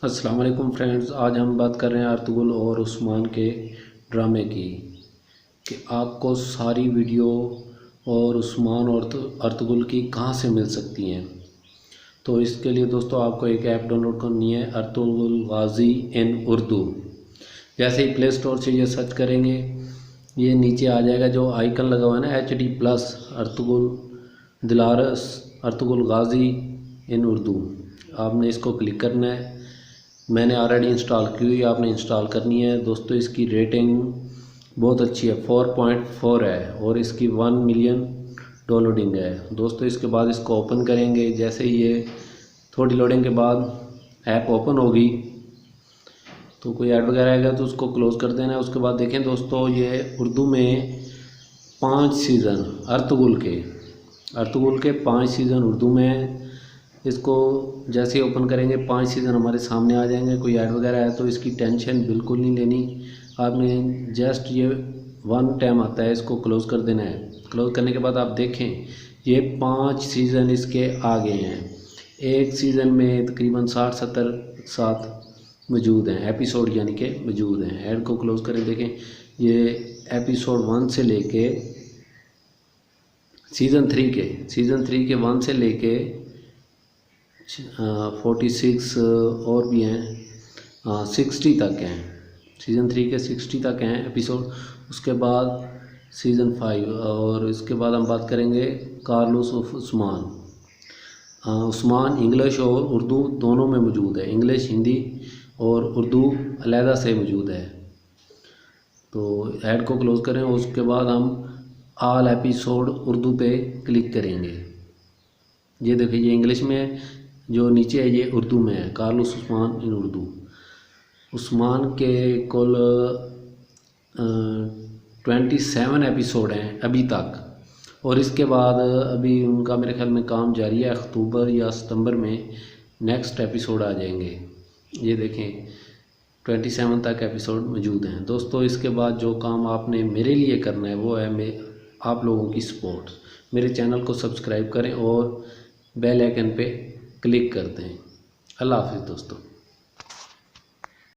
अस्सलाम वालेकुम फ्रेंड्स, आज हम बात कर रहे हैं अर्तुगरुल और उस्मान के ड्रामे की कि आपको सारी वीडियो और उस्मान और अर्तुगरुल की कहां से मिल सकती हैं। तो इसके लिए दोस्तों आपको एक ऐप डाउनलोड करनी है, अर्तुगरुल गाजी इन उर्दू। जैसे ही प्ले स्टोर से ये सर्च करेंगे ये नीचे आ जाएगा, जो आइकन लगा हुआ है ना HD+ अर्तुगरुल दिलारस अर्तुगरुल गाजी इन उर्दू, आपने इसको क्लिक करना है। मैंने ऑलरेडी इंस्टॉल की हुई, आपने इंस्टॉल करनी है। दोस्तों इसकी रेटिंग बहुत अच्छी है, 4.4 है और इसकी 1 मिलियन डाउनलोडिंग है। दोस्तों इसके बाद इसको ओपन करेंगे। जैसे ही ये थोड़ी लोडिंग के बाद ऐप ओपन होगी तो कोई ऐड वगैरह आएगा तो उसको क्लोज़ कर देना है। उसके बाद देखें दोस्तों, ये उर्दू में 5 सीज़न अर्तुगरुल के 5 सीज़न उर्दू में। इसको जैसे ही ओपन करेंगे 5 सीज़न हमारे सामने आ जाएंगे। कोई ऐड वगैरह है तो इसकी टेंशन बिल्कुल नहीं लेनी, आपने जस्ट ये 1 टाइम आता है, इसको क्लोज़ कर देना है। क्लोज़ करने के बाद आप देखें ये 5 सीज़न इसके आ गए हैं। एक सीज़न में तकरीबन 60-70 मौजूद हैं एपिसोड, यानी कि मौजूद हैं। ऐड को क्लोज़ करें, देखें ये एपिसोड 1 से लेके सीज़न 3 के 1 से लेके 46 और भी हैं, 60 तक हैं। सीज़न 3 के 60 तक हैं एपिसोड। उसके बाद सीज़न 5 और इसके बाद हम बात करेंगे Carlos of Usman. Usman English और उर्दू दोनों में मौजूद है, इंग्लिश हिंदी और उर्दू अलहदा से मौजूद है। तो ऐड को क्लोज़ करें। उसके बाद हम ऑल एपिसोड उर्दू पे क्लिक करेंगे। ये देखिए ये इंग्लिश में है, जो नीचे है ये उर्दू में है, कार्लोस उस्मान इन उर्दू। उस्मान के कुल 27 एपिसोड हैं अभी तक, और इसके बाद अभी उनका मेरे ख्याल में काम जारी है, अक्टूबर या सितंबर में नेक्स्ट एपिसोड आ जाएंगे। ये देखें 27 तक एपिसोड मौजूद हैं। दोस्तों इसके बाद जो काम आपने मेरे लिए करना है वो है आप लोगों की सपोर्ट। मेरे चैनल को सब्सक्राइब करें और बेल आइकन पे क्लिक करते हैं। अल्लाह हाफिज़ दोस्तों।